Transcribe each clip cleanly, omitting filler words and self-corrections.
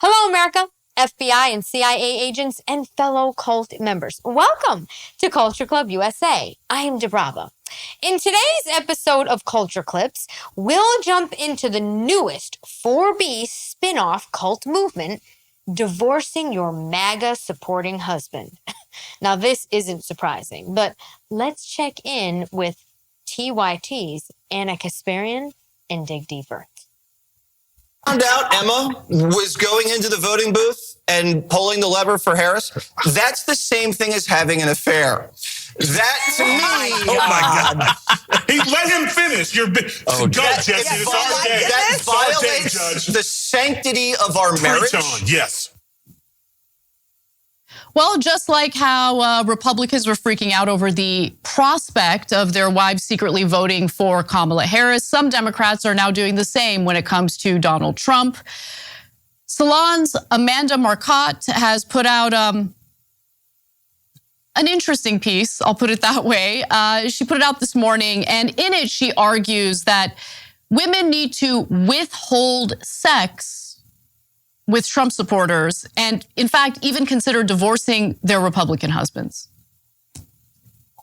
Hello, America, FBI and CIA agents, and fellow cult members. Welcome to Culture Club USA. I am Debrava. In today's episode of Culture Clips, we'll jump into the newest 4B spin-off cult movement, divorcing your MAGA-supporting husband. Now, this isn't surprising, but let's check in with TYT's Anna Kasparian and dig deeper. Found out Emma was going into the voting booth and pulling the lever for Harris. That's the same thing as having an affair. That to me, oh my God! Let him finish. Go, Jesse. It's our day. That violates the sanctity of our marriage. Preach on. Yes. Well, just like how Republicans were freaking out over the prospect of their wives secretly voting for Kamala Harris, some Democrats are now doing the same when it comes to Donald Trump. Salon's Amanda Marcotte has put out an interesting piece, I'll put it that way. She put it out this morning, and in it she argues that women need to withhold sex with Trump supporters, and in fact, even consider divorcing their Republican husbands.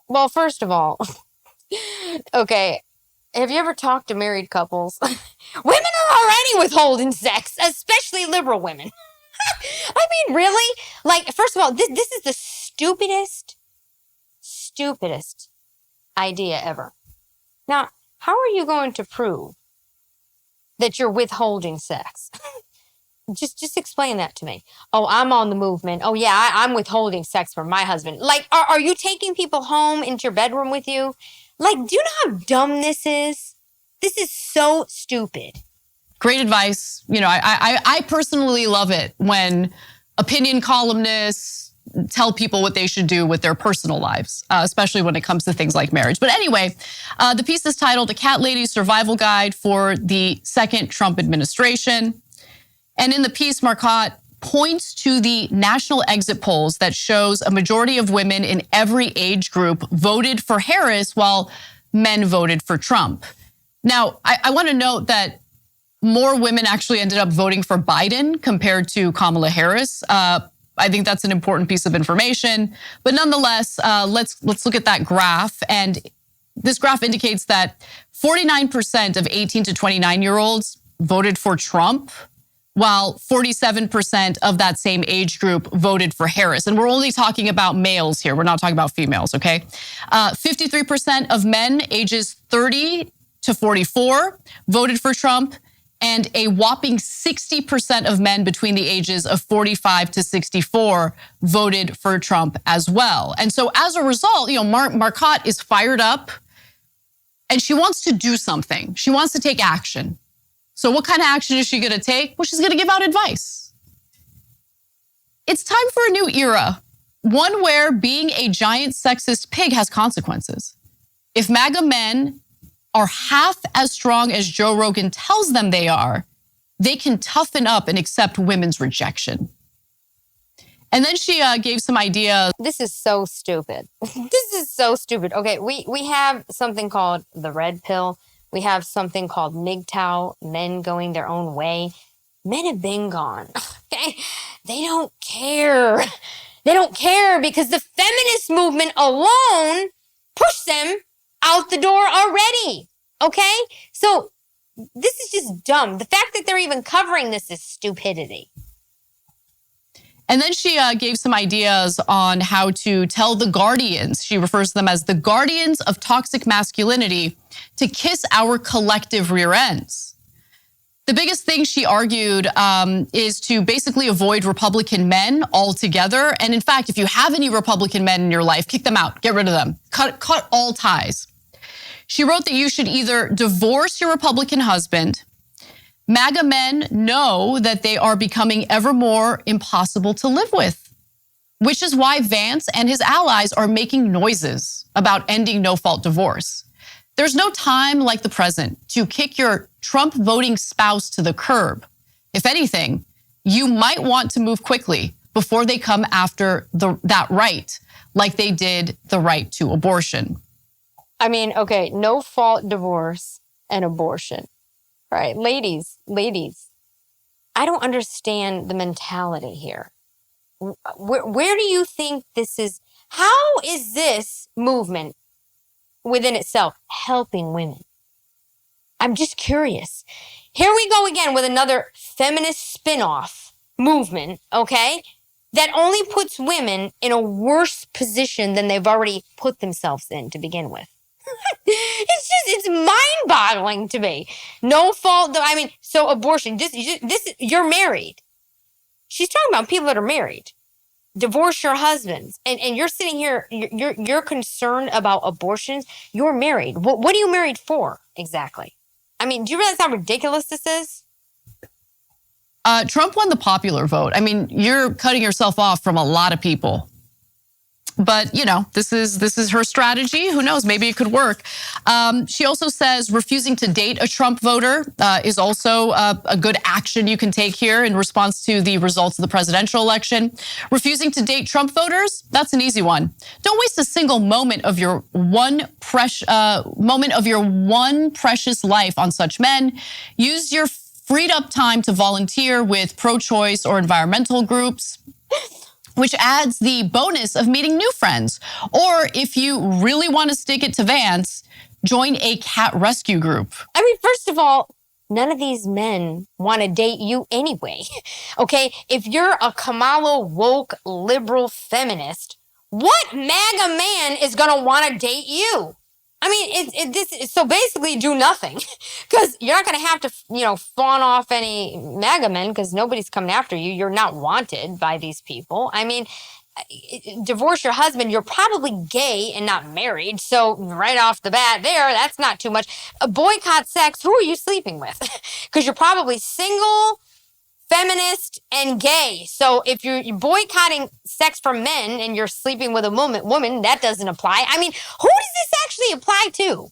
Well, first of all, okay, have you ever talked to married couples? Women are already withholding sex, especially liberal women. I mean, really? Like, first of all, this is the stupidest idea ever. Now, how are you going to prove that you're withholding sex? Just explain that to me. Oh, I'm on the movement. Oh, yeah, I'm withholding sex from my husband. Like, are you taking people home into your bedroom with you? Like, do you know how dumb this is? This is so stupid. Great advice. You know, I personally love it when opinion columnists tell people what they should do with their personal lives, especially when it comes to things like marriage. But anyway, the piece is titled A Cat Lady's Survival Guide for the Second Trump Administration. And in the piece, Marcotte points to the national exit polls that shows a majority of women in every age group voted for Harris while men voted for Trump. Now, I want to note that more women actually ended up voting for Biden compared to Kamala Harris. I think that's an important piece of information. But nonetheless, let's look at that graph. And this graph indicates that 49% of 18 to 29-year-olds voted for Trump, while 47% of that same age group voted for Harris. And we're only talking about males here. We're not talking about females, okay? 53% of men ages 30 to 44 voted for Trump, and a whopping 60% of men between the ages of 45 to 64 voted for Trump as well. And so as a result, you know, Marcotte is fired up, and she wants to do something. She wants to take action. So what kind of action is she going to take? Well, she's going to give out advice. It's time for a new era, one where being a giant sexist pig has consequences. If MAGA men are half as strong as Joe Rogan tells them they are, they can toughen up and accept women's rejection. And then she gave some ideas. This is so stupid. This is so stupid. Okay, we have something called the red pill. We have something called MGTOW, men going their own way. Men have been gone, okay? They don't care. They don't care because the feminist movement alone pushed them out the door already, okay? So this is just dumb. The fact that they're even covering this is stupidity. And then she gave some ideas on how to tell the guardians, she refers to them as the guardians of toxic masculinity, to kiss our collective rear ends. The biggest thing she argued is to basically avoid Republican men altogether. And in fact, if you have any Republican men in your life, kick them out, get rid of them, cut all ties. She wrote that you should either divorce your Republican husband. MAGA men know that they are becoming ever more impossible to live with, which is why Vance and his allies are making noises about ending no-fault divorce. There's no time like the present to kick your Trump voting spouse to the curb. If anything, you might want to move quickly before they come after that right, like they did the right to abortion. I mean, okay, no-fault divorce and abortion. Right, ladies, I don't understand the mentality here. Where do you think this is? How is this movement within itself helping women? I'm just curious. Here we go again with another feminist spin-off movement, okay? That only puts women in a worse position than they've already put themselves in to begin with. It's mind-boggling to me. No fault. I mean, so abortion. You're married. She's talking about people that are married. Divorce your husbands, and you're sitting here. You're concerned about abortions. You're married. What are you married for exactly? I mean, do you realize how ridiculous this is? Trump won the popular vote. I mean, you're cutting yourself off from a lot of people. But, you know, this is her strategy. Who knows? Maybe it could work. She also says refusing to date a Trump voter is also a good action you can take here in response to the results of the presidential election. Refusing to date Trump voters, that's an easy one. Don't waste a single moment of your one precious life on such men. Use your freed up time to volunteer with pro-choice or environmental groups, which adds the bonus of meeting new friends. Or if you really want to stick it to Vance, join a cat rescue group. I mean, first of all, none of these men want to date you anyway. Okay? If you're a Kamala woke liberal feminist, what MAGA man is going to want to date you? I mean, so basically do nothing, because you're not going to have to, fawn off any MAGA men, because nobody's coming after you. You're not wanted by these people. I mean, divorce your husband. You're probably gay and not married. So right off the bat there, that's not too much. Boycott sex. Who are you sleeping with? Because you're probably single, feminist, and gay. So if you're boycotting sex from men and you're sleeping with a woman, that doesn't apply. I mean, who does this actually apply to?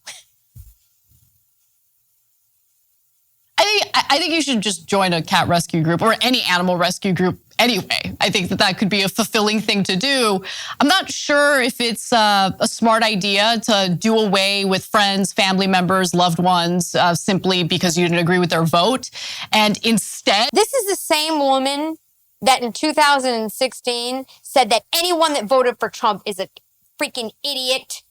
I think you should just join a cat rescue group or any animal rescue group anyway. I think that could be a fulfilling thing to do. I'm not sure if it's a smart idea to do away with friends, family members, loved ones, simply because you didn't agree with their vote. And instead... This is the same woman that in 2016 said that anyone that voted for Trump is a freaking idiot.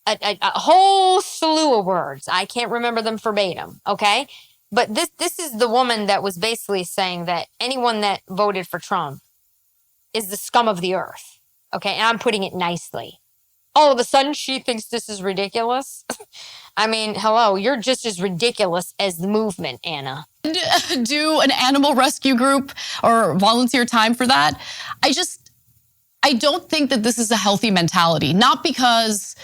A whole slew of words. I can't remember them verbatim, okay? But this is the woman that was basically saying that anyone that voted for Trump is the scum of the earth. Okay, and I'm putting it nicely. All of a sudden, she thinks this is ridiculous. I mean, hello, you're just as ridiculous as the movement, Anna. Do an animal rescue group or volunteer time for that. I don't think that this is a healthy mentality. Not because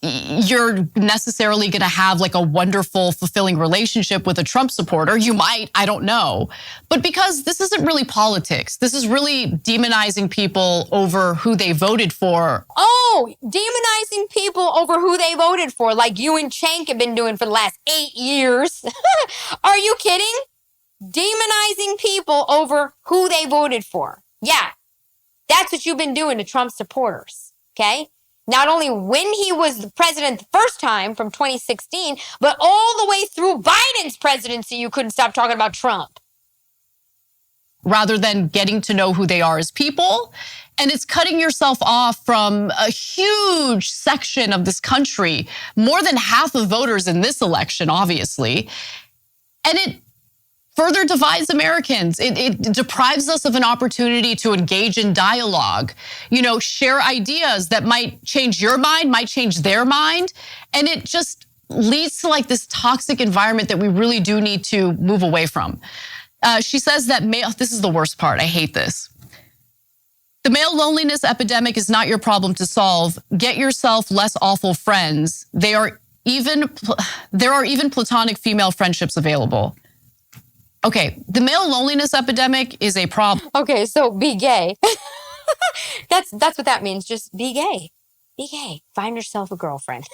you're necessarily going to have like a wonderful, fulfilling relationship with a Trump supporter. You might, I don't know. But because this isn't really politics. This is really demonizing people over who they voted for. Oh, demonizing people over who they voted for, like you and Cenk have been doing for the last 8 years. Are you kidding? Demonizing people over who they voted for. Yeah, that's what you've been doing to Trump supporters, okay? Not only when he was the president the first time from 2016, but all the way through Biden's presidency, you couldn't stop talking about Trump. Rather than getting to know who they are as people. And it's cutting yourself off from a huge section of this country, more than half of voters in this election, obviously. And it further divides Americans. It deprives us of an opportunity to engage in dialogue, share ideas that might change your mind, might change their mind. And it just leads to like this toxic environment that we really do need to move away from. She says that this is the worst part. I hate this. The male loneliness epidemic is not your problem to solve. Get yourself less awful friends. There are even platonic female friendships available. Okay, the male loneliness epidemic is a problem. Okay, so be gay. That's what that means. Just be gay. Be gay. Find yourself a girlfriend.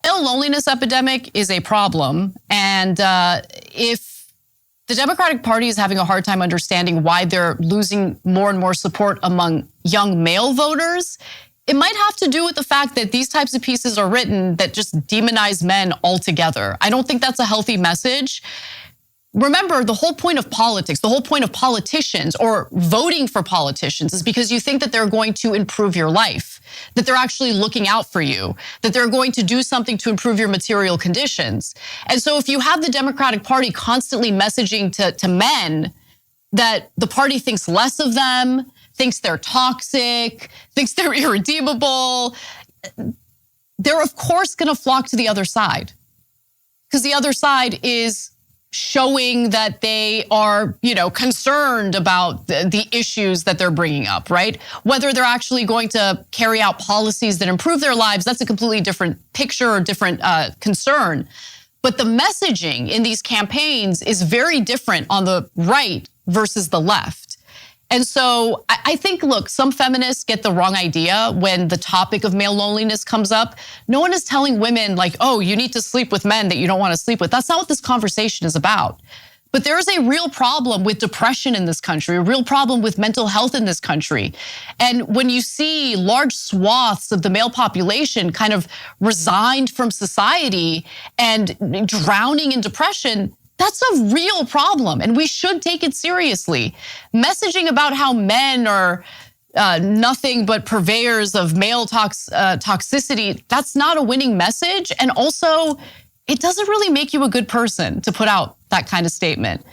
Male loneliness epidemic is a problem. And if the Democratic Party is having a hard time understanding why they're losing more and more support among young male voters, it might have to do with the fact that these types of pieces are written that just demonize men altogether. I don't think that's a healthy message. remember, the whole point of politics, the whole point of politicians or voting for politicians is because you think that they're going to improve your life, that they're actually looking out for you, that they're going to do something to improve your material conditions. And so if you have the Democratic Party constantly messaging to men that the party thinks less of them, thinks they're toxic, thinks they're irredeemable, they're of course going to flock to the other side, because the other side is showing that they are, concerned about the issues that they're bringing up, right? Whether they're actually going to carry out policies that improve their lives, that's a completely different picture or different concern. But the messaging in these campaigns is very different on the right versus the left. And so I think, look, some feminists get the wrong idea when the topic of male loneliness comes up. No one is telling women like, oh, you need to sleep with men that you don't want to sleep with. That's not what this conversation is about. But there is a real problem with depression in this country, a real problem with mental health in this country. And when you see large swaths of the male population kind of resigned from society and drowning in depression, that's a real problem, and we should take it seriously. Messaging about how men are nothing but purveyors of male toxicity, that's not a winning message. And also, it doesn't really make you a good person to put out that kind of statement.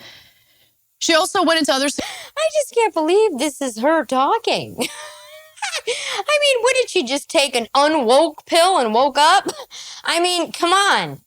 She also went into other... I just can't believe this is her talking. I mean, what did she just take an unwoke pill and woke up? I mean, come on.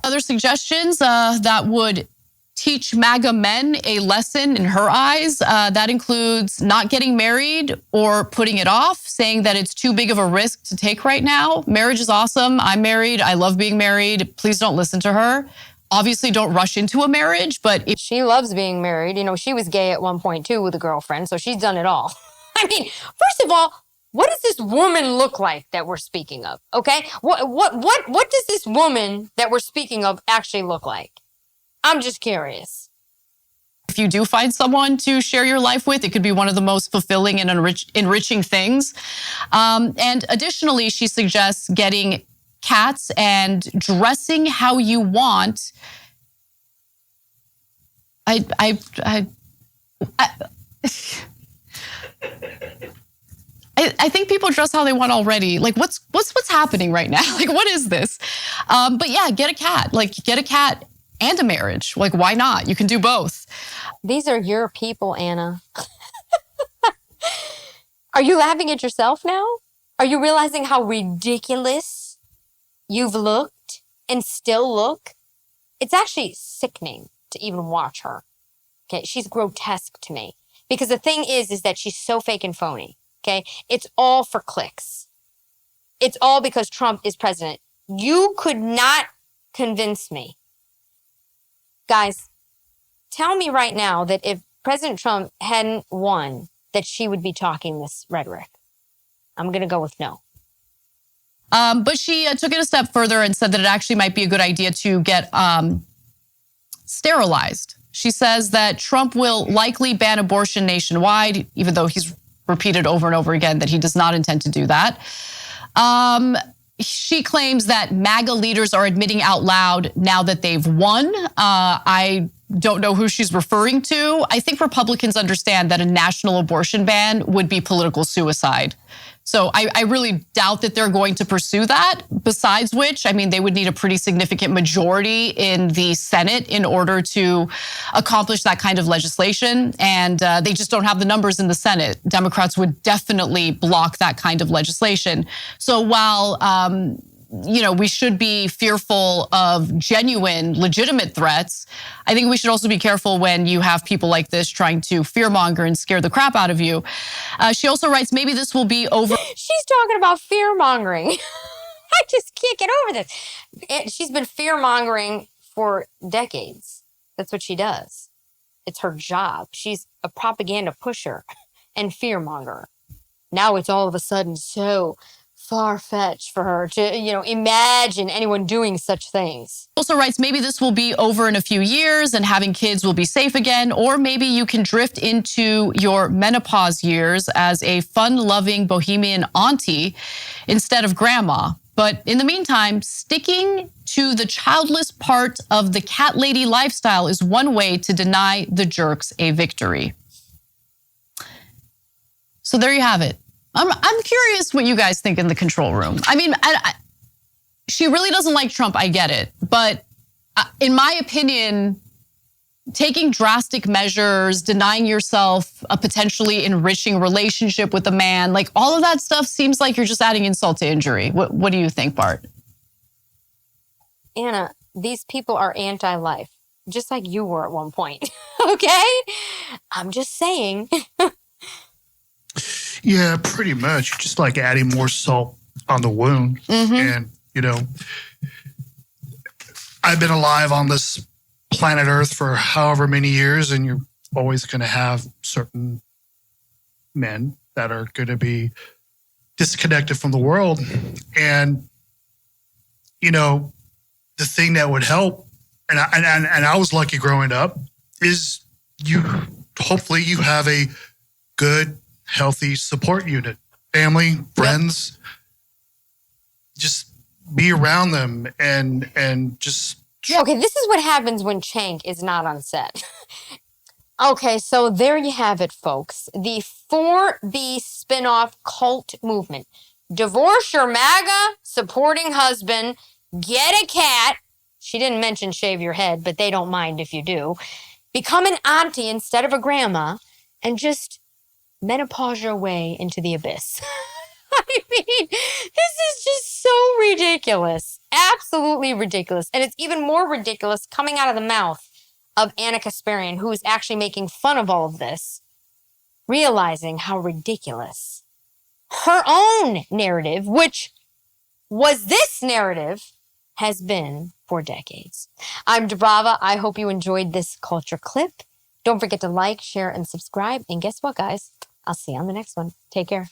Other suggestions that would teach MAGA men a lesson in her eyes. That includes not getting married or putting it off, saying that it's too big of a risk to take right now. Marriage is awesome. I'm married. I love being married. Please don't listen to her. Obviously, don't rush into a marriage, but if she loves being married, she was gay at one point too with a girlfriend, so she's done it all. I mean, first of all, what does this woman look like that we're speaking of? Okay, what does this woman that we're speaking of actually look like? I'm just curious. If you do find someone to share your life with, it could be one of the most fulfilling and enriching things. And additionally, she suggests getting cats and dressing how you want. I think people dress how they want already. Like, what's happening right now? Like, what is this? But yeah, get a cat. Like, get a cat and a marriage. Like, why not? You can do both. These are your people, Anna. Are you laughing at yourself now? Are you realizing how ridiculous you've looked and still look? It's actually sickening to even watch her. Okay, she's grotesque to me. Because the thing is that she's so fake and phony. Okay, it's all for clicks. It's all because Trump is president. You could not convince me. Guys, tell me right now that if President Trump hadn't won, that she would be talking this rhetoric. I'm going to go with no. But she took it a step further and said that it actually might be a good idea to get sterilized. She says that Trump will likely ban abortion nationwide, even though he's repeated over and over again that he does not intend to do that. She claims that MAGA leaders are admitting out loud now that they've won. I don't know who she's referring to. I think Republicans understand that a national abortion ban would be political suicide. So I really doubt that they're going to pursue that. Besides which, I mean, they would need a pretty significant majority in the Senate in order to accomplish that kind of legislation. And they just don't have the numbers in the Senate. Democrats would definitely block that kind of legislation. So while, we should be fearful of genuine, legitimate threats, I think we should also be careful when you have people like this trying to fearmonger and scare the crap out of you. She also writes, maybe this will be over. She's talking about fear-mongering. I just can't get over this. She's been fear-mongering for decades. That's what she does. It's her job. She's a propaganda pusher and fear-monger. Now it's all of a sudden so far-fetched for her to, imagine anyone doing such things. Also writes, maybe this will be over in a few years and having kids will be safe again, or maybe you can drift into your menopause years as a fun-loving bohemian auntie instead of grandma. But in the meantime, sticking to the childless part of the cat lady lifestyle is one way to deny the jerks a victory. So there you have it. I'm curious what you guys think in the control room. I mean, she really doesn't like Trump. I get it. But in my opinion, taking drastic measures, denying yourself a potentially enriching relationship with a man, like all of that stuff seems like you're just adding insult to injury. What do you think, Bart? Anna, these people are anti-life, just like you were at one point. Okay? I'm just saying. Yeah, pretty much. Just like adding more salt on the wound. And, you know, I've been alive on this planet Earth for however many years, and you're always going to have certain men that are going to be disconnected from the world. And, you know, the thing that would help, and I was lucky growing up, is hopefully you have a good, healthy support unit, family, friends. Just be around them and just. Okay, this is what happens when Chank is not on set. Okay, so there you have it, folks. The 4B spinoff cult movement. Divorce your MAGA supporting husband, get a cat. She didn't mention shave your head, but they don't mind if you do. Become an auntie instead of a grandma, and just menopause your way into the abyss. I mean, this is just so ridiculous. Absolutely ridiculous. And it's even more ridiculous coming out of the mouth of Anna Kasparian, who is actually making fun of all of this, realizing how ridiculous her own narrative, which was this narrative, has been for decades. I'm Dubrava. I hope you enjoyed this culture clip. Don't forget to like, share, and subscribe. And guess what, guys? I'll see you on the next one. Take care.